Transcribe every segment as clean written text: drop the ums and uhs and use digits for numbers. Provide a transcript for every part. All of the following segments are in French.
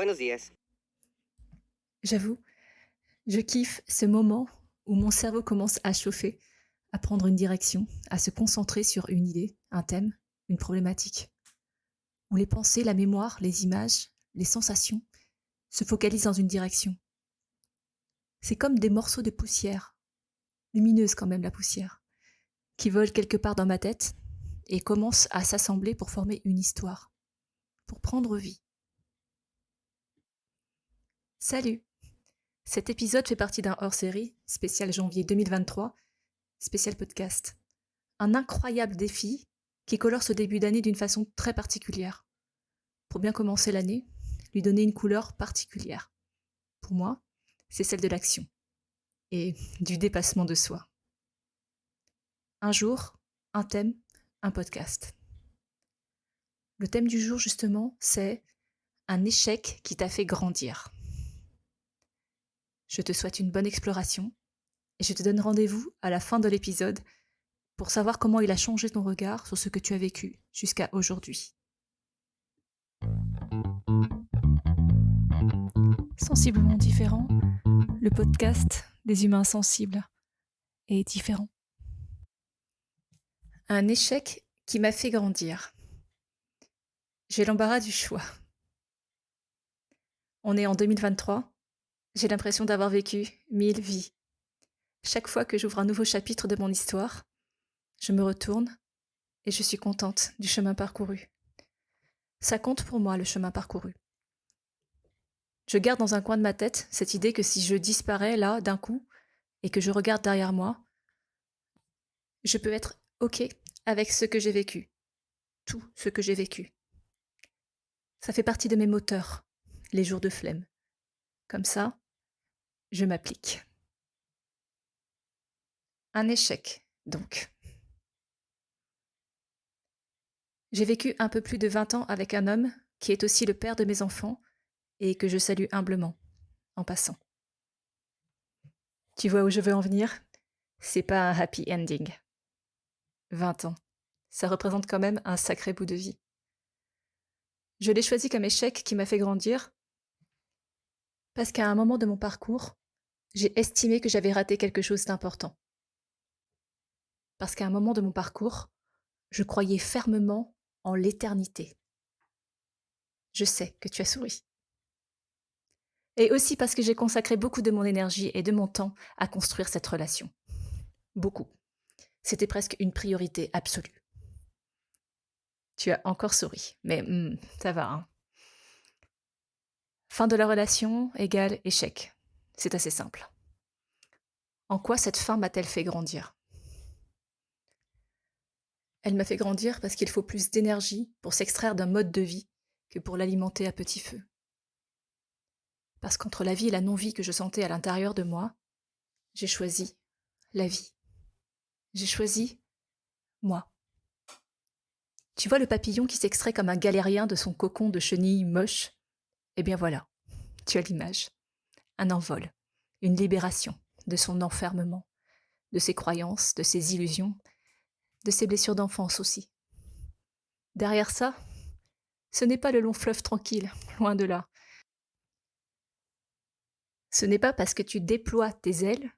Buenos días. J'avoue, je kiffe ce moment où mon cerveau commence à chauffer, à prendre une direction, à se concentrer sur une idée, un thème, une problématique. Où les pensées, la mémoire, les images, les sensations se focalisent dans une direction. C'est comme des morceaux de poussière, lumineuse quand même la poussière, qui volent quelque part dans ma tête et commencent à s'assembler pour former une histoire, pour prendre vie. Salut! Cet épisode fait partie d'un hors-série, spécial janvier 2023, spécial podcast. Un incroyable défi qui colore ce début d'année d'une façon très particulière. Pour bien commencer l'année, lui donner une couleur particulière. Pour moi, c'est celle de l'action et du dépassement de soi. Un jour, un thème, un podcast. Le thème du jour, justement, c'est un échec qui t'a fait grandir. Je te souhaite une bonne exploration et je te donne rendez-vous à la fin de l'épisode pour savoir comment il a changé ton regard sur ce que tu as vécu jusqu'à aujourd'hui. Sensiblement différent, le podcast des humains sensibles est différent. Un échec qui m'a fait grandir. J'ai l'embarras du choix. On est en 2023, j'ai l'impression d'avoir vécu 1000 vies. Chaque fois que j'ouvre un nouveau chapitre de mon histoire, je me retourne et je suis contente du chemin parcouru. Ça compte pour moi, le chemin parcouru. Je garde dans un coin de ma tête cette idée que si je disparais là, d'un coup, et que je regarde derrière moi, je peux être OK avec ce que j'ai vécu. Tout ce que j'ai vécu. Ça fait partie de mes moteurs, les jours de flemme. Comme ça, je m'applique. Un échec, donc. J'ai vécu un peu plus de 20 ans avec un homme qui est aussi le père de mes enfants et que je salue humblement, en passant. Tu vois où je veux en venir? C'est pas un happy ending. 20 ans. Ça représente quand même un sacré bout de vie. Je l'ai choisi comme échec qui m'a fait grandir parce qu'à un moment de mon parcours, j'ai estimé que j'avais raté quelque chose d'important. Parce qu'à un moment de mon parcours, je croyais fermement en l'éternité. Je sais que tu as souri. Et aussi parce que j'ai consacré beaucoup de mon énergie et de mon temps à construire cette relation. Beaucoup. C'était presque une priorité absolue. Tu as encore souri, mais ça va, hein. Fin de la relation égale échec. C'est assez simple. En quoi cette fin m'a-t-elle fait grandir? Elle m'a fait grandir parce qu'il faut plus d'énergie pour s'extraire d'un mode de vie que pour l'alimenter à petit feu. Parce qu'entre la vie et la non-vie que je sentais à l'intérieur de moi, j'ai choisi la vie. J'ai choisi moi. Tu vois le papillon qui s'extrait comme un galérien de son cocon de chenille moche? Eh bien voilà, tu as l'image. Un envol, une libération de son enfermement, de ses croyances, de ses illusions, de ses blessures d'enfance aussi. Derrière ça, ce n'est pas le long fleuve tranquille, loin de là. Ce n'est pas parce que tu déploies tes ailes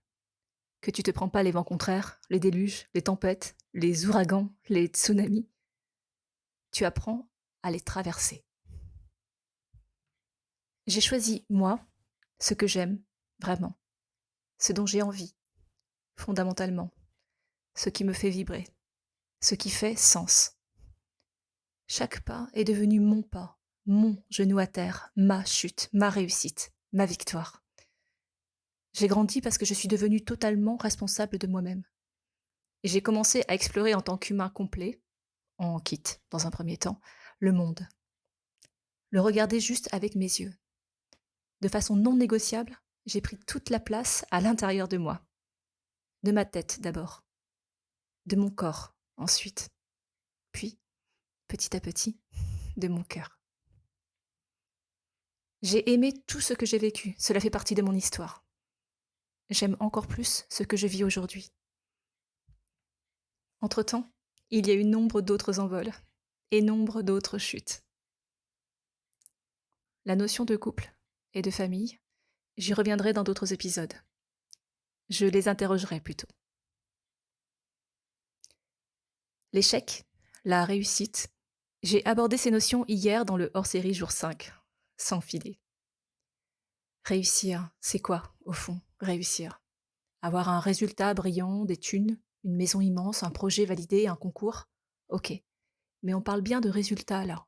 que tu te prends pas les vents contraires, les déluges, les tempêtes, les ouragans, les tsunamis. Tu apprends à les traverser. J'ai choisi, moi, ce que j'aime, vraiment, ce dont j'ai envie, fondamentalement, ce qui me fait vibrer, ce qui fait sens. Chaque pas est devenu mon pas, mon genou à terre, ma chute, ma réussite, ma victoire. J'ai grandi parce que je suis devenue totalement responsable de moi-même. Et j'ai commencé à explorer en tant qu'humain complet, en quitte, dans un premier temps, le monde. Le regarder juste avec mes yeux. De façon non négociable, j'ai pris toute la place à l'intérieur de moi. De ma tête d'abord. De mon corps ensuite. Puis, petit à petit, de mon cœur. J'ai aimé tout ce que j'ai vécu, cela fait partie de mon histoire. J'aime encore plus ce que je vis aujourd'hui. Entre-temps, il y a eu nombre d'autres envols et nombre d'autres chutes. La notion de couple et de famille, j'y reviendrai dans d'autres épisodes. Je les interrogerai plutôt. L'échec, la réussite, j'ai abordé ces notions hier dans le hors-série jour 5, sans filer. Réussir, c'est quoi, au fond, réussir? Avoir un résultat brillant, des thunes, une maison immense, un projet validé, un concours? Ok, mais on parle bien de résultats là.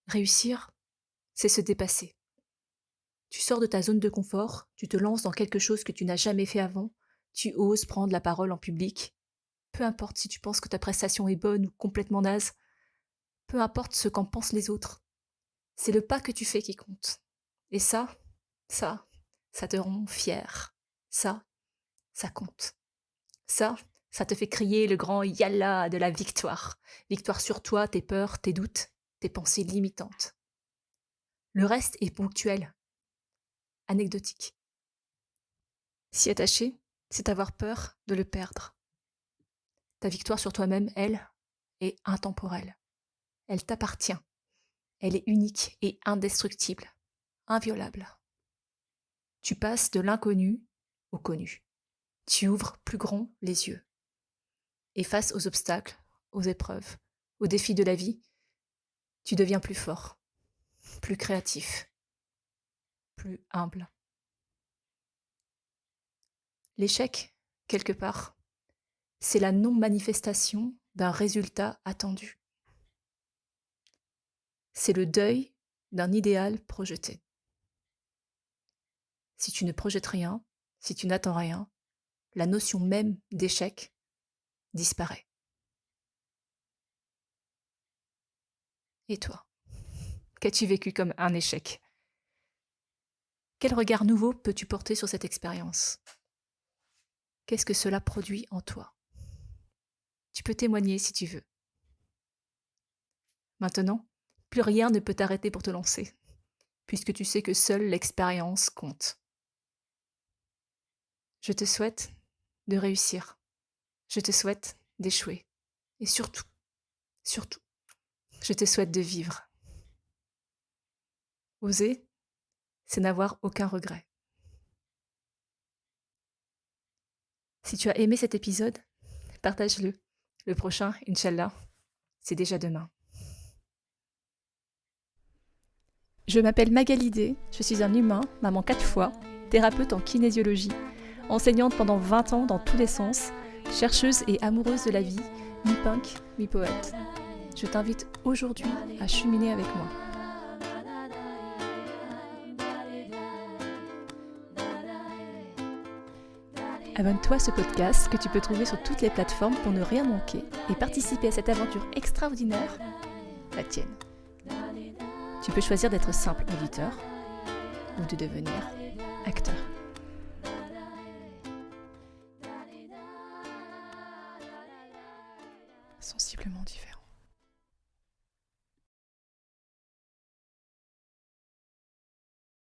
Réussir, c'est se dépasser. Tu sors de ta zone de confort, tu te lances dans quelque chose que tu n'as jamais fait avant, tu oses prendre la parole en public. Peu importe si tu penses que ta prestation est bonne ou complètement naze, peu importe ce qu'en pensent les autres. C'est le pas que tu fais qui compte. Et ça te rend fier. Ça compte. Ça te fait crier le grand yalla de la victoire. Victoire sur toi, tes peurs, tes doutes, tes pensées limitantes. Le reste est ponctuel, anecdotique. S'y attacher, c'est avoir peur de le perdre. Ta victoire sur toi-même, elle, est intemporelle. Elle t'appartient. Elle est unique et indestructible, inviolable. Tu passes de l'inconnu au connu. Tu ouvres plus grand les yeux. Et face aux obstacles, aux épreuves, aux défis de la vie, tu deviens plus fort, plus créatif, plus humble. L'échec, quelque part, c'est la non-manifestation d'un résultat attendu. C'est le deuil d'un idéal projeté. Si tu ne projettes rien, si tu n'attends rien, la notion même d'échec disparaît. Et toi, qu'as-tu vécu comme un échec? Quel regard nouveau peux-tu porter sur cette expérience? Qu'est-ce que cela produit en toi? Tu peux témoigner si tu veux. Maintenant, plus rien ne peut t'arrêter pour te lancer, puisque tu sais que seule l'expérience compte. Je te souhaite de réussir. Je te souhaite d'échouer. Et surtout, je te souhaite de vivre. Oser, c'est n'avoir aucun regret. Si tu as aimé cet épisode, partage-le. Le prochain, Inch'Allah, c'est déjà demain. Je m'appelle Magalidé, je suis un humain, maman 4 fois, thérapeute en kinésiologie, enseignante pendant 20 ans dans tous les sens, chercheuse et amoureuse de la vie, mi-punk, mi-poète. Je t'invite aujourd'hui à cheminer avec moi. Abonne-toi à ce podcast que tu peux trouver sur toutes les plateformes pour ne rien manquer et participer à cette aventure extraordinaire, la tienne. Tu peux choisir d'être simple auditeur ou de devenir acteur. Sensiblement différent.